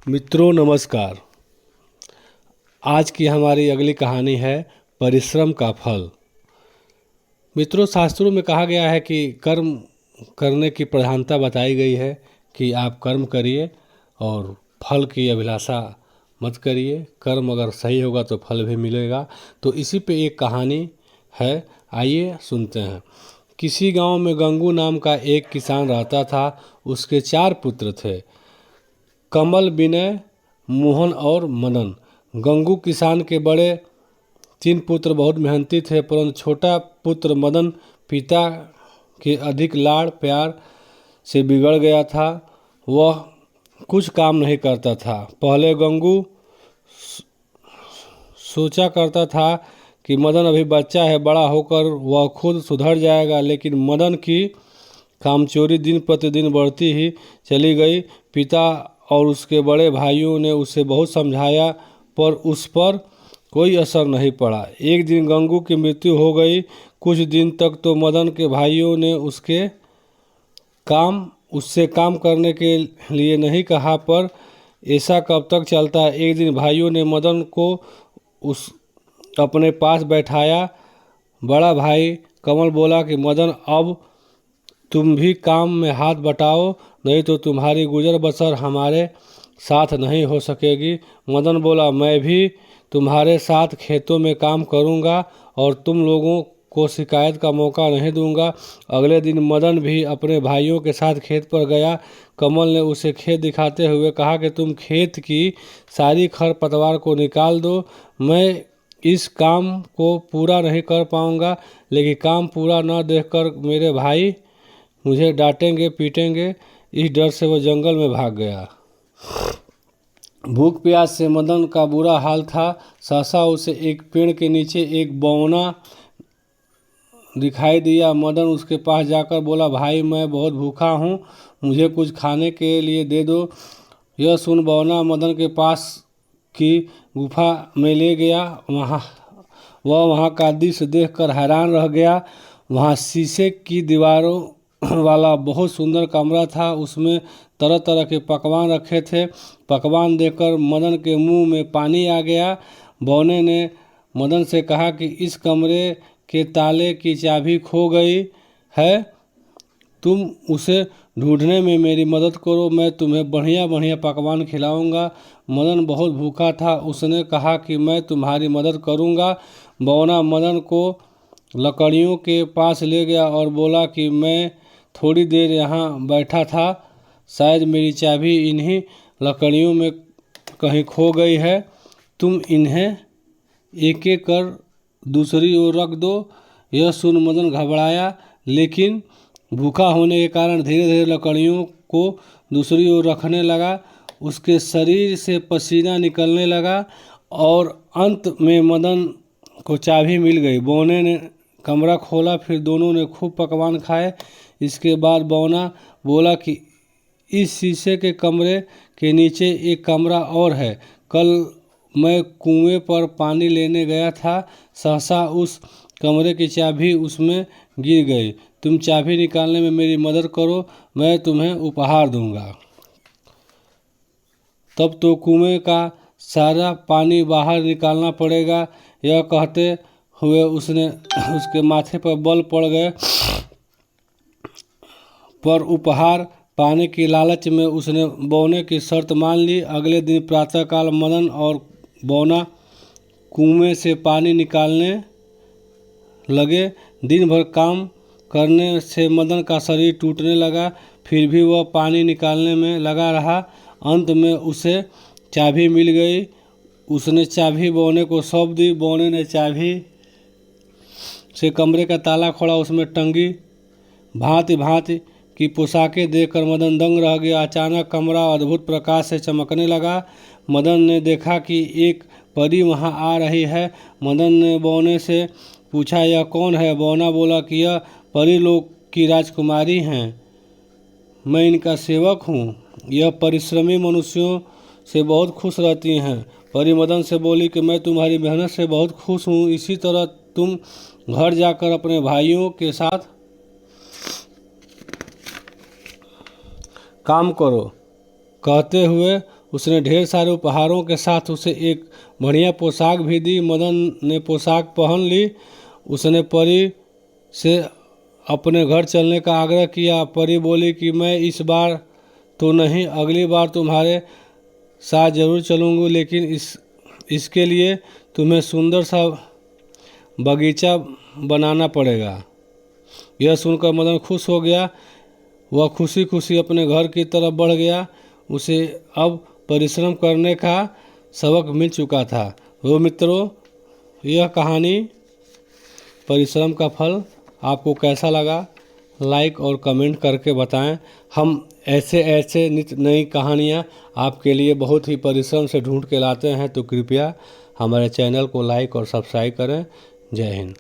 मित्रों नमस्कार। आज की हमारी अगली कहानी है परिश्रम का फल। मित्रों, शास्त्रों में कहा गया है कि कर्म करने की प्रधानता बताई गई है कि आप कर्म करिए और फल की अभिलाषा मत करिए। कर्म अगर सही होगा तो फल भी मिलेगा। तो इसी पे एक कहानी है, आइए सुनते हैं। किसी गांव में गंगू नाम का एक किसान रहता था। उसके 4 पुत्र थे, कमल, विनय, मोहन और मदन। गंगू किसान के बड़े 3 पुत्र बहुत मेहनती थे, परंतु छोटा पुत्र मदन पिता के अधिक लाड़ प्यार से बिगड़ गया था। वह कुछ काम नहीं करता था। पहले गंगू सोचा करता था कि मदन अभी बच्चा है, बड़ा होकर वह खुद सुधर जाएगा, लेकिन मदन की कामचोरी दिन प्रतिदिन बढ़ती ही चली गई। पिता और उसके बड़े भाइयों ने उसे बहुत समझाया, पर उस पर कोई असर नहीं पड़ा। एक दिन गंगू की मृत्यु हो गई। कुछ दिन तक तो मदन के भाइयों ने उससे काम करने के लिए नहीं कहा, पर ऐसा कब तक चलता। एक दिन भाइयों ने मदन को अपने पास बैठाया। बड़ा भाई कमल बोला कि मदन, अब तुम भी काम में हाथ बटाओ, नहीं तो तुम्हारी गुजर बसर हमारे साथ नहीं हो सकेगी। मदन बोला, मैं भी तुम्हारे साथ खेतों में काम करूंगा और तुम लोगों को शिकायत का मौका नहीं दूंगा। अगले दिन मदन भी अपने भाइयों के साथ खेत पर गया। कमल ने उसे खेत दिखाते हुए कहा कि तुम खेत की सारी खरपतवार को निकाल दो। मैं इस काम को पूरा नहीं कर पाऊंगा, लेकिन काम पूरा न देखकर मेरे भाई मुझे डांटेंगे पीटेंगे। इस डर से वह जंगल में भाग गया। भूख प्यास से मदन का बुरा हाल था। सहसा उसे एक पेड़ के नीचे एक बौना दिखाई दिया। मदन उसके पास जाकर बोला, भाई मैं बहुत भूखा हूँ, मुझे कुछ खाने के लिए दे दो। यह सुन बौना मदन के पास की गुफा में ले गया। वहाँ का दृश्य देखकर हैरान रह गया। वहाँ शीशे की दीवारों वाला बहुत सुंदर कमरा था। उसमें तरह तरह के पकवान रखे थे। पकवान देखकर मदन के मुंह में पानी आ गया। बौने ने मदन से कहा कि इस कमरे के ताले की चाबी खो गई है, तुम उसे ढूंढने में मेरी मदद करो, मैं तुम्हें बढ़िया बढ़िया पकवान खिलाऊंगा। मदन बहुत भूखा था। उसने कहा कि मैं तुम्हारी मदद करूंगा। बौना मदन को लकड़ियों के पास ले गया और बोला कि मैं थोड़ी देर यहाँ बैठा था, शायद मेरी चाबी इन्हीं लकड़ियों में कहीं खो गई है। तुम इन्हें एक एक कर दूसरी ओर रख दो। यह सुन मदन घबराया, लेकिन भूखा होने के कारण धीरे धीरे लकड़ियों को दूसरी ओर रखने लगा। उसके शरीर से पसीना निकलने लगा और अंत में मदन को चाबी मिल गई। बौने ने कमरा खोला, फिर दोनों ने खूब पकवान खाए। इसके बाद बौना बोला कि इस शीशे के कमरे के नीचे एक कमरा और है। कल मैं कुएं पर पानी लेने गया था, सहसा उस कमरे की चाबी उसमें गिर गई। तुम चाबी निकालने में मेरी मदद करो, मैं तुम्हें उपहार दूंगा। तब तो कुएं का सारा पानी बाहर निकालना पड़ेगा। यह कहते हुए उसके माथे पर बल पड़ गए, पर उपहार पाने की लालच में उसने बौने की शर्त मान ली। अगले दिन प्रातःकाल मदन और बौना कुएं से पानी निकालने लगे। दिन भर काम करने से मदन का शरीर टूटने लगा, फिर भी वह पानी निकालने में लगा रहा। अंत में उसे चाबी मिल गई। उसने चाबी बौने को सौंप दी। बौने ने चाबी से कमरे का ताला खोला, उसमें टंगी भांति भांति की पोशाकें देखकर मदन दंग रह गया। अचानक कमरा अद्भुत प्रकाश से चमकने लगा। मदन ने देखा कि एक परी वहां आ रही है। मदन ने बौने से पूछा, यह कौन है? बौना बोला कि यह परी लोक की राजकुमारी हैं, मैं इनका सेवक हूँ। यह परिश्रमी मनुष्यों से बहुत खुश रहती हैं। परी मदन से बोली कि मैं तुम्हारी मेहनत से बहुत खुश हूँ, इसी तरह तुम घर जाकर अपने भाइयों के साथ काम करो। कहते हुए उसने ढेर सारे उपहारों के साथ उसे एक बढ़िया पोशाक भी दी। मदन ने पोशाक पहन ली। उसने परी से अपने घर चलने का आग्रह किया। परी बोली कि मैं इस बार तो नहीं, अगली बार तुम्हारे साथ जरूर चलूँगी, लेकिन इसके लिए तुम्हें सुंदर सा बगीचा बनाना पड़ेगा। यह सुनकर मदन खुश हो गया। वह खुशी खुशी अपने घर की तरफ बढ़ गया। उसे अब परिश्रम करने का सबक मिल चुका था। वो मित्रों, यह कहानी परिश्रम का फल आपको कैसा लगा, लाइक और कमेंट करके बताएं। हम ऐसे नित्य नई कहानियाँ आपके लिए बहुत ही परिश्रम से ढूंढ के लाते हैं, तो कृपया हमारे चैनल को लाइक और सब्सक्राइब करें। जय हिंद।